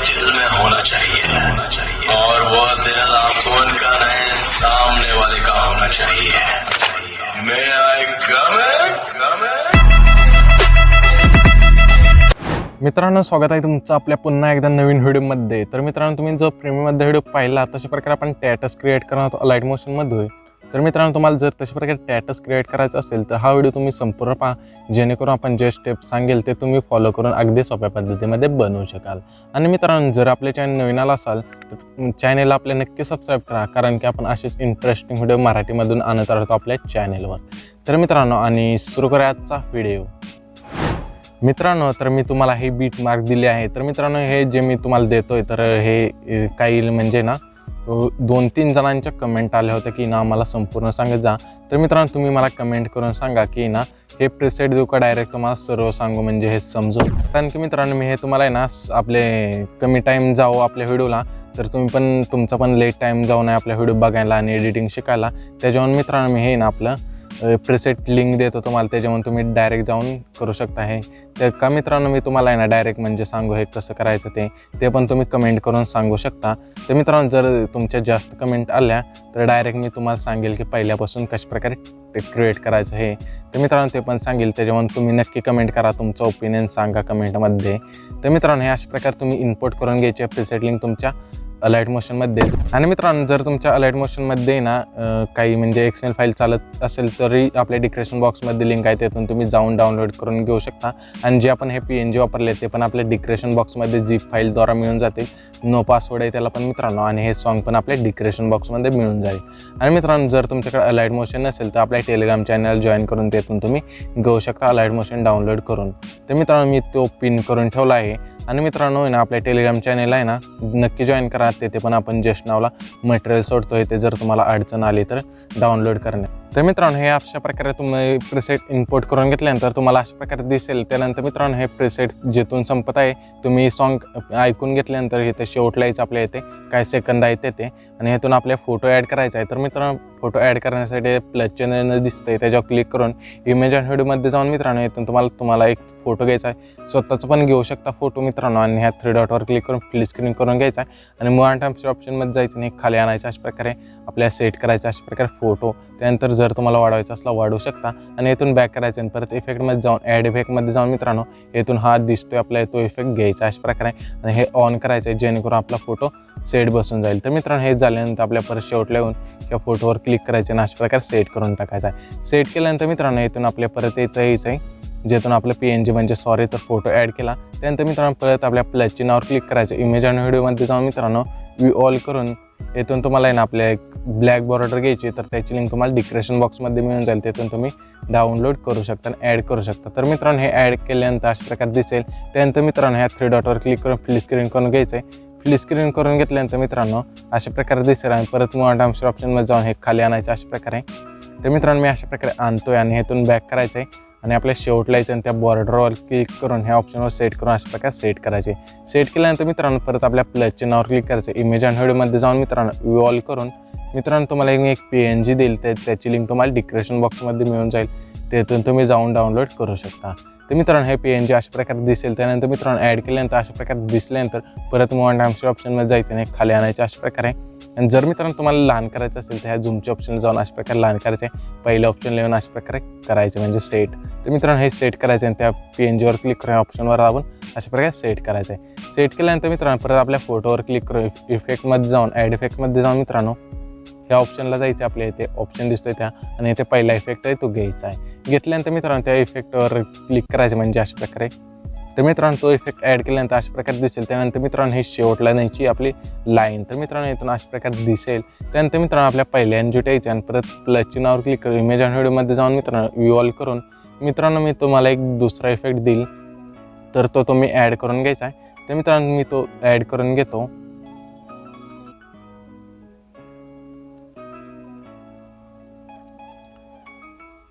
दिल में होना चाहिए और वो दिल आपको उनका नहीं सामने वाले का होना चाहिए। मैं आई मित्रांनो, स्वागत आहे तुमचं आपल्या पुन्हा एकदा नवीन व्हिडिओमध्ये। तर मित्रांनो, तुम्ही जो प्रीमियममध्ये व्हिडिओ पाहिला तशा प्रकारे आपण स्टॅटस क्रिएट करणार आहोत अलाइट मोशनमध्ये। तर मित्रांनो, तुम्हाला जर तशा प्रकारे स्टॅटस क्रिएट करायचं असेल तर हा व्हिडिओ तुम्ही संपूर्ण पहा, जेणेकरून आपण जे स्टेप्स सांगेल ते तुम्ही फॉलो करून अगदी सोप्या पद्धतीमध्ये बनवू शकाल। आणि मित्रांनो, जर आपले चॅनल नवीन आला असाल तर चॅनलला आपले नक्की सबस्क्राईब करा, कारण की आपण असेच इंटरेस्टिंग व्हिडिओ मराठीमधून आणत राहतो आपल्या चॅनलवर। तर मित्रांनो, आणि सुरू करूया आजचा व्हिडिओ। मित्रांनो, तर मी तुम्हाला हे बीट मार्क दिले आहे। तर मित्रांनो, हे जे मी तुम्हाला देतोय तर हे काही म्हणजे ना 2-3 जणांच्या कमेंट आल्या होत्या की ना मला संपूर्ण सांगत जा। तर मित्रांनो, तुम्ही मला कमेंट करून सांगा की ना हे प्रीसेट देऊ का डायरेक्ट तुम्हाला सर्व सांगू, म्हणजे हे समजू। कारण की मित्रांनो, मी हे तुम्हाला आहे ना आपले कमी टाईम जाऊ आपल्या व्हिडिओला, तर तुम्ही पण तुमचा पण लेट टाईम जाऊ नये आपल्या व्हिडिओ बघायला आणि एडिटिंग शिकायला। त्याच्यावर मित्रांनो मी हे ना आपलं प्रीसेट लिंक देतो तुम्हाला, त्याच्यावरून तुम्ही डायरेक्ट जाऊन करू शकता। हे तर का मित्रांनो, मी तुम्हाला आहे ना डायरेक्ट म्हणजे सांगू हे कसं करायचं ते पण तुम्ही कमेंट करून सांगू शकता। तर मित्रांनो, जर तुमच्या जास्त कमेंट आल्या तर डायरेक्ट मी तुम्हाला सांगेल की पहिल्यापासून कशा प्रकारे ते क्रिएट करायचं हे। तर मित्रांनो, ते पण सांगेल, त्याच्यावरून तुम्ही नक्की कमेंट करा, तुमचं ओपिनियन सांगा कमेंटमध्ये। तर मित्रांनो, हे अशा प्रकारे तुम्ही इम्पोर्ट करून घ्यायचे प्रीसेट लिंक तुमच्या अलाइट मोशनमध्ये। आणि मित्रांनो, जर तुमच्या अलाइट मोशनमध्ये ना काही म्हणजे एक्सएमएल फाईल चालत असेल तरी आपल्या डिस्क्रिप्शन बॉक्समध्ये लिंक आहे, त्यातून तुम्ही जाऊन डाउनलोड करून घेऊ शकता। आणि जे आपण हे PNG वापरले ते पण आपल्या डिस्क्रिप्शन बॉक्समध्ये झिप फाईलद्वारा मिळून जातील। नो पासवर्ड आहे त्याला पण मित्रांनो, आणि हे सॉन्ग पण आपल्या डिस्क्रिप्शन बॉक्समध्ये मिळून जाईल। आणि मित्रांनो, जर तुमच्याकडे अलाइट मोशन नसेल तर आपल्या टेलिग्राम चॅनल जॉईन करून त्यातून तुम्ही घेऊ शकता अलाइट मोशन डाउनलोड करून। तर मित्रांनो, मी तो पिन करून ठेवला आहे। आणि मित्रांनो, ना आपल्या टेलिग्राम चॅनल आहे ना नक्की जॉईन करा, तेथे पण आपण जस्ट नावला मटेरियल सोडतोय, ते जर तुम्हाला अडचण आली तर डाउनलोड करण्यात। तर मित्रांनो, हे अशा प्रकारे तुम्ही प्रीसेट इम्पोर्ट करून घेतल्यानंतर तुम्हाला अशा प्रकारे दिसेल। त्यानंतर मित्रांनो, हे प्रीसेट जिथून संपत आहे तुम्ही सॉन्ग ऐकून घेतल्यानंतर इथे शेवटला यायचं आपल्या इथे काय सेकंद आहेत ते, आणि ह्यातून आपले फोटो ॲड करायचा आहे। तर मित्रांनो, फोटो ॲड करण्यासाठी प्लस चिन्ह दिसतंय त्याच्यावर क्लिक करून इमेज अँड व्हिडिओमध्ये जाऊन मित्रांनो इथून तुम्हाला एक फोटो घ्यायचा आहे, स्वतःचं पण घेऊ शकता फोटो मित्रांनो। आणि ह्या 3 डॉटवर क्लिक करून फुल स्क्रीन करून घ्यायचा आहे आणि मूव अँड टाइम्स ऑप्शनमध्ये जायचं आणि खाली आणायचं, अशा प्रकारे आपल्याला सेट करायचं अशा प्रकारे फोटो। त्यानंतर जर तुम्हाला वाढवायचा असला वाढवू शकता आणि इथून बॅक करायचं आणि परत इफेक्टमध्ये जाऊन ॲड इफेक्टमध्ये जाऊन मित्रांनो इथून हा दिसतोय आपल्याला तो इफेक्ट घ्यायचा अशा प्रकारे आणि हे ऑन करायचं आहे, जेणेकरून आपला फोटो सेट बसून जाईल। तर मित्रांनो, हे झाल्यानंतर आपल्या परत शेवटला येऊन त्या फोटोवर क्लिक करायचे आणि अशा प्रकारे सेट करून टाकायचा आहे। सेट केल्यानंतर मित्रांनो इथून आपल्या परत यायचं आहे, जेथून आपलं PNG म्हणजे सॉरी तर फोटो ॲड केला। त्यानंतर मित्रांनो परत आपल्या प्लस चिन्हावर क्लिक करायचं, इमेज आणि व्हिडिओमध्ये जाऊन मित्रांनो व्यू ऑल करून येथून तुम्हाला आहे ना आपल्या एक ब्लॅक बॉर्डर घ्यायची, तर त्याची लिंक तुम्हाला डिस्क्रिप्शन बॉक्समध्ये मिळून जाईल, त्यातून तुम्ही डाउनलोड करू शकता आणि ॲड करू शकता। तर मित्रांनो, हे ॲड केल्यानंतर अशा प्रकारे दिसेल। त्यानंतर मित्रांनो, ह्या 3 डॉटवर क्लिक करून फुल स्क्रीन करून घ्यायचं आहे। फुल स्क्रीन करून घेतल्यानंतर मित्रांनो अशा प्रकारे दिसेल आणि परत मूव अँड टाइम्स ऑप्शनमध्ये जाऊन हे खाली आणायचं अशा प्रकारे। तर मित्रांनो, मी अशा प्रकारे आणतोय आणि ह्यातून बॅक करायचं आहे आणि आपल्या शेवटला यायचं आणि त्या बॉर्डरवर क्लिक करून ह्या ऑप्शनवर सेट करून अशा प्रकारे सेट करायचे। सेट केल्यानंतर मित्रांनो परत आपल्या प्लस चिन्हावर क्लिक करायचं, इमेज आणि व्हिडिओमध्ये जाऊन मित्रांनो व्यू ऑल करून मित्रांनो तुम्हाला एक PNG देईल, त्याची लिंक तुम्हाला डिस्क्रिप्शन बॉक्समध्ये मिळून जाईल, त्यातून तुम्ही जाऊन डाउनलोड करू शकता। तर मित्रांनो, हे PNG अशा प्रकारे दिसेल। त्यानंतर मित्रांनो ॲड केल्यानंतर अशा प्रकारे दिसल्यानंतर परत मूव अँड टाइम्स ऑप्शनमध्ये जायचं आणि खाली आणायचं अशा प्रकारे। आणि जर मित्रांनो तुम्हाला लहान करायचं असेल तर ह्या झूमच्या ऑप्शनला जाऊन अशा प्रकारे लहान करायचे, पहिल्या ऑप्शनला येऊन अशा प्रकारे करायचे म्हणजे सेट। तर मित्रांनो, हे सेट करायचं आणि त्या PNGवर क्लिक करून ऑप्शनवर राहून अशा प्रकारे सेट करायचं आहे। सेट केल्यानंतर मित्रांनो परत आपल्या फोटोवर क्लिक करून इफेक्टमध्ये जाऊन ॲड इफेक्टमध्ये जाऊन मित्रांनो ह्या ऑप्शनला जायचं, आपल्या इथे ऑप्शन दिसतोय त्या, आणि इथे पहिला इफेक्ट आहे तो घ्यायचा आहे। घेतल्यानंतर मित्रांनो त्या इफेक्टवर क्लिक करायचं म्हणजे अशा प्रकारे। तर मित्रांनो, तो इफेक्ट ॲड केल्यानंतर अशा प्रकारे दिसेल। त्यानंतर मित्रांनो हे शेवटला न्यायची आपली लाईन, तर मित्रांनो इथून अशा प्रकारे दिसेल। त्यानंतर मित्रांनो आपल्या पहिल्या एनजीट यायचे आणि परत प्लस चिन्हावर क्लिक करून इमेज आणि व्हिडिओमध्ये जाऊन मित्रांनो व्यू ऑल करून मित्रांनो मी तुम्हाला एक दुसरा इफेक्ट देईल, तर तो तुम्ही ॲड करून घ्यायचा आहे। तर मित्रांनो, मी तो ॲड करून घेतो।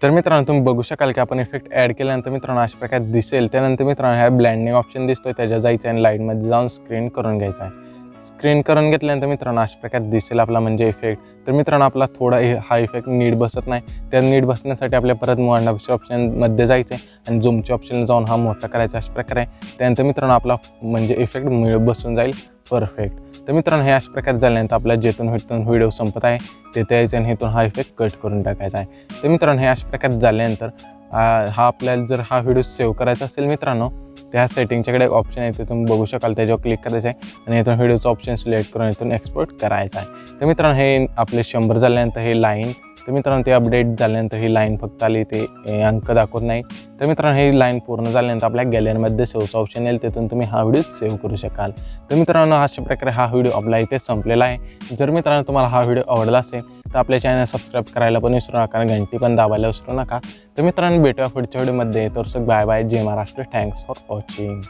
तर मित्रांनो, तुम्ही बघू शकाल की आपण इफेक्ट ॲड केल्यानंतर मित्रांनो अशा प्रकारे दिसेल। त्यानंतर मित्रांनो ह्या ब्लँडिंग ऑप्शन दिसतोय त्याच्या जायचं आणि लाईटमध्ये जाऊन स्क्रीन करून घ्यायचा आहे। स्क्रीन करून घेतल्यानंतर मित्रांनो अशा प्रकारे दिसेल आपला म्हणजे इफेक्ट। तर मित्रांनो आपला थोडा हा इफेक्ट नीट बसत नाही, त्या नीट बसण्यासाठी आपल्या परत मोडण्याच्या ऑप्शनमध्ये जायचं आहे आणि झूमच्या ऑप्शनला जाऊन हा मोठा करायचा अशा प्रकारे. त्यानंतर मित्रांनो आपला म्हणजे इफेक्ट बसून जाईल परफेक्ट. तर मित्रांनो हे अशा प्रकारे झाल्यानंतर आपल्या जेथून व्हिडिओ संपत आहे तिथे यायचं आणि इथून हा इफेक्ट कट करून टाकायचा आहे. तर मित्रांनो हे अशा प्रकारे झाल्यानंतर हा आपल्याला जर हा व्हिडिओ सेव्ह करायचा असेल मित्रांनो, त्या सेटिंगच्याकडे एक ऑप्शन आहे, ते तुम्ही बघू शकाल, त्याच्यावर क्लिक करायचं आहे आणि इथून व्हिडिओचं ऑप्शन सिलेक्ट करून इथून एक्सपोर्ट करायचं आहे. तर मित्रांनो हे आपले 100 झाल्यानंतर हे लाईन, तर मित्रांनो ते अपडेट झाल्यानंतर ही लाईन फक्त आली, ते अंक दाखवत नाही. तर मित्रांनो ही लाईन पूर्ण झाल्यानंतर आपल्या गॅलरीमध्ये सेव्हचं ऑप्शन येईल, तिथून तुम्ही हा व्हिडिओ सेव्ह करू शकाल. तर मित्रांनो अशा प्रकारे हा व्हिडिओ आपला इथे संपलेला आहे. जर मित्रांनो तुम्हाला हा व्हिडिओ आवडला असेल तर आपल्या चॅनल सबस्क्राईब करायला पण विसरू नका आणि घंटी पण दाबायला विसरू नका. तर मित्रांनो भेटूया पुढच्या व्हिडिओमध्ये. तर बाय बाय, जय महाराष्ट्र, थँक्स फॉर वॉचिंग.